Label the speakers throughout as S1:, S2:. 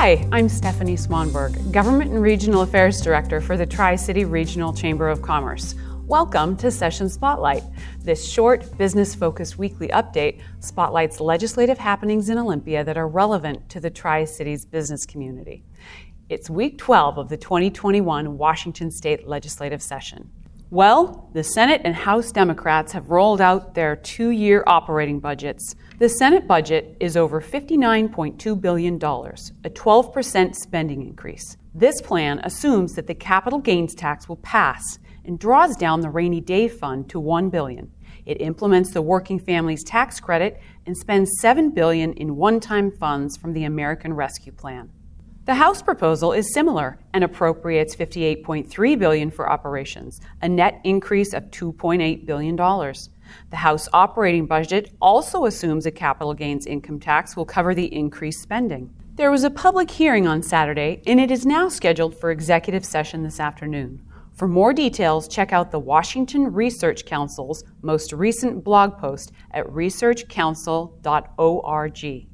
S1: Hi, I'm Stephanie Swanberg, Government and Regional Affairs Director for the Tri-City Regional Chamber of Commerce. Welcome to Session Spotlight. This short, business-focused weekly update spotlights legislative happenings in Olympia that are relevant to the Tri-Cities business community. It's week 12 of the 2021 Washington State legislative session. Well, the Senate and House Democrats have rolled out their two-year operating budgets. The Senate budget is over $59.2 billion, a 12% spending increase. This plan assumes that the capital gains tax will pass and draws down the rainy day fund to $1 billion. It implements the Working Families Tax Credit and spends $7 billion in one-time funds from the American Rescue Plan. The House proposal is similar and appropriates $58.3 billion for operations, a net increase of $2.8 billion. The House operating budget also assumes a capital gains income tax will cover the increased spending. There was a public hearing on Saturday, and it is now scheduled for executive session this afternoon. For more details, check out the Washington Research Council's most recent blog post at researchcouncil.org.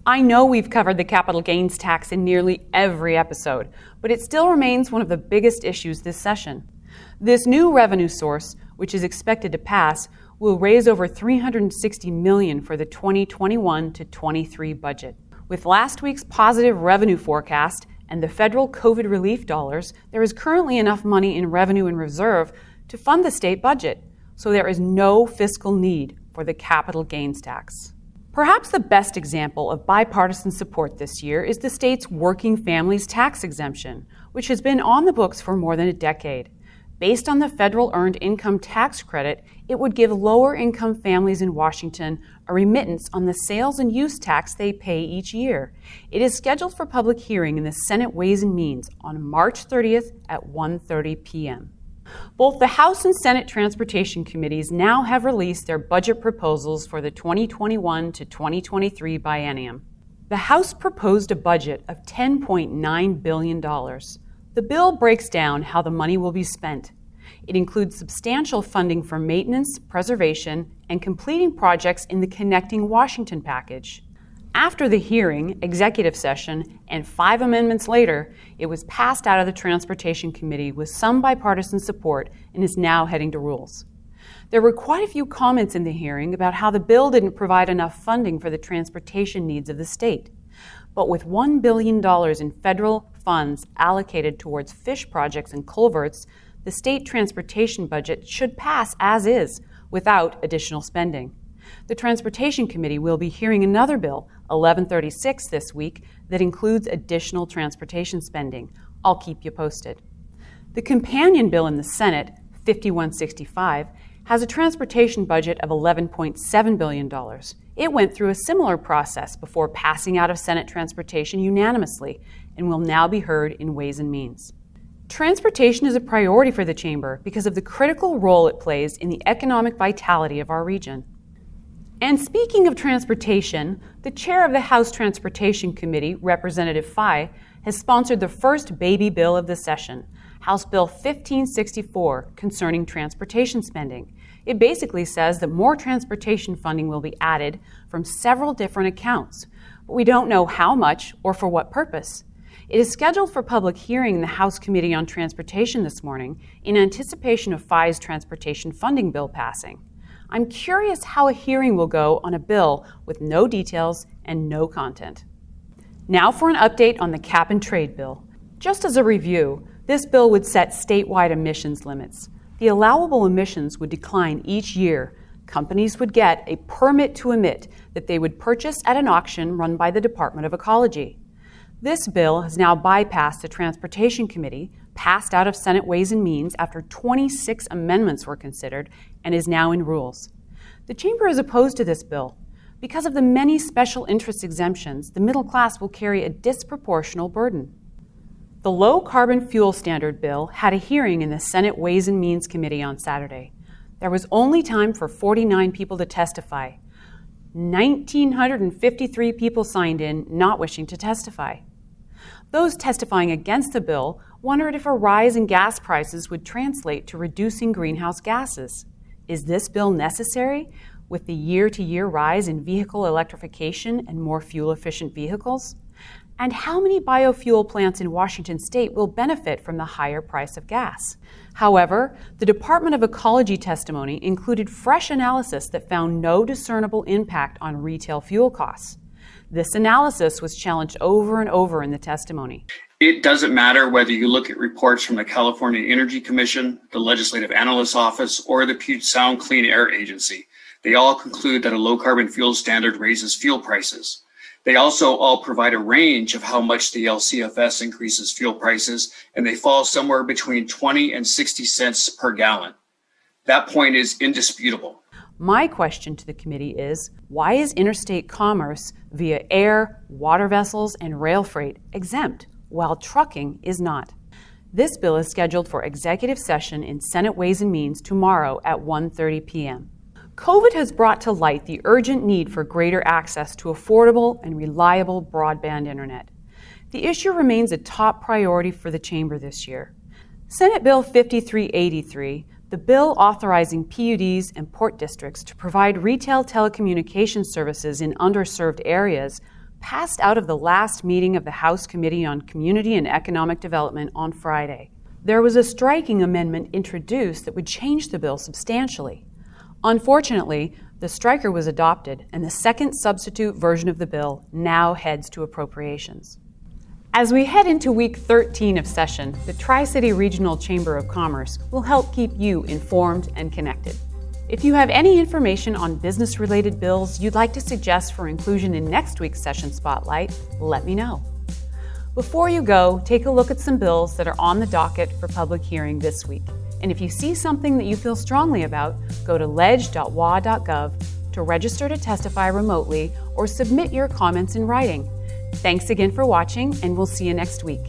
S1: I know we've covered the capital gains tax in nearly every episode, but it still remains one of the biggest issues this session. This new revenue source, which is expected to pass, will raise over $360 million for the 2021 to 23 budget. With last week's positive revenue forecast and the federal COVID relief dollars, there is currently enough money in revenue and reserve to fund the state budget, so there is no fiscal need for the capital gains tax. Perhaps the best example of bipartisan support this year is the state's Working Families Tax Exemption, which has been on the books for more than a decade. Based on the federal Earned Income Tax Credit, it would give lower-income families in Washington a remittance on the sales and use tax they pay each year. It is scheduled for public hearing in the Senate Ways and Means on March 30th at 1:30 p.m. Both the House and Senate Transportation Committees now have released their budget proposals for the 2021 to 2023 biennium. The House proposed a budget of $10.9 billion. The bill breaks down how the money will be spent. It includes substantial funding for maintenance, preservation, and completing projects in the Connecting Washington package. After the hearing, executive session, and 5 amendments later, it was passed out of the Transportation Committee with some bipartisan support and is now heading to rules. There were quite a few comments in the hearing about how the bill didn't provide enough funding for the transportation needs of the state. But with $1 billion in federal funds allocated towards fish projects and culverts, the state transportation budget should pass as is without additional spending. The Transportation Committee will be hearing another bill, 1136, this week that includes additional transportation spending. I'll keep you posted. The companion bill in the Senate, 5165, has a transportation budget of $11.7 billion. It went through a similar process before passing out of Senate transportation unanimously and will now be heard in Ways and Means. Transportation is a priority for the Chamber because of the critical role it plays in the economic vitality of our region. And speaking of transportation, the chair of the House Transportation Committee, Representative Fye, has sponsored the first baby bill of the session, House Bill 1564, concerning transportation spending. It basically says that more transportation funding will be added from several different accounts, but we don't know how much or for what purpose. It is scheduled for public hearing in the House Committee on Transportation this morning in anticipation of Fye's transportation funding bill passing. I'm curious how a hearing will go on a bill with no details and no content. Now for an update on the cap and trade bill. Just as a review, this bill would set statewide emissions limits. The allowable emissions would decline each year. Companies would get a permit to emit that they would purchase at an auction run by the Department of Ecology. This bill has now bypassed the Transportation Committee, passed out of Senate Ways and Means after 26 amendments were considered, and is now in rules. The Chamber is opposed to this bill. Because of the many special interest exemptions, the middle class will carry a disproportional burden. The Low Carbon Fuel Standard bill had a hearing in the Senate Ways and Means Committee on Saturday. There was only time for 49 people to testify. 1,953 people signed in not wishing to testify. Those testifying against the bill wondered if a rise in gas prices would translate to reducing greenhouse gases. Is this bill necessary with the year-to-year rise in vehicle electrification and more fuel-efficient vehicles? And how many biofuel plants in Washington state will benefit from the higher price of gas? However, the Department of Ecology testimony included fresh analysis that found no discernible impact on retail fuel costs. This analysis was challenged over and over in the testimony.
S2: It doesn't matter whether you look at reports from the California Energy Commission, the Legislative Analyst's Office, or the Puget Sound Clean Air Agency. They all conclude that a low-carbon fuel standard raises fuel prices. They also all provide a range of how much the LCFS increases fuel prices, and they fall somewhere between 20 and 60 cents per gallon. That point is indisputable.
S1: My question to the committee is, why is interstate commerce via air, water vessels, and rail freight exempt, while trucking is not? This bill is scheduled for executive session in Senate Ways and Means tomorrow at 1:30 p.m. COVID has brought to light the urgent need for greater access to affordable and reliable broadband internet. The issue remains a top priority for the Chamber this year. Senate Bill 5383, the bill authorizing PUDs and port districts to provide retail telecommunications services in underserved areas, passed out of the last meeting of the House Committee on Community and Economic Development on Friday. There was a striking amendment introduced that would change the bill substantially. Unfortunately, the striker was adopted, and the second substitute version of the bill now heads to appropriations. As we head into week 13 of session, the Tri-City Regional Chamber of Commerce will help keep you informed and connected. If you have any information on business-related bills you'd like to suggest for inclusion in next week's session spotlight, let me know. Before you go, take a look at some bills that are on the docket for public hearing this week. And if you see something that you feel strongly about, go to ledge.wa.gov to register to testify remotely or submit your comments in writing. Thanks again for watching, and we'll see you next week.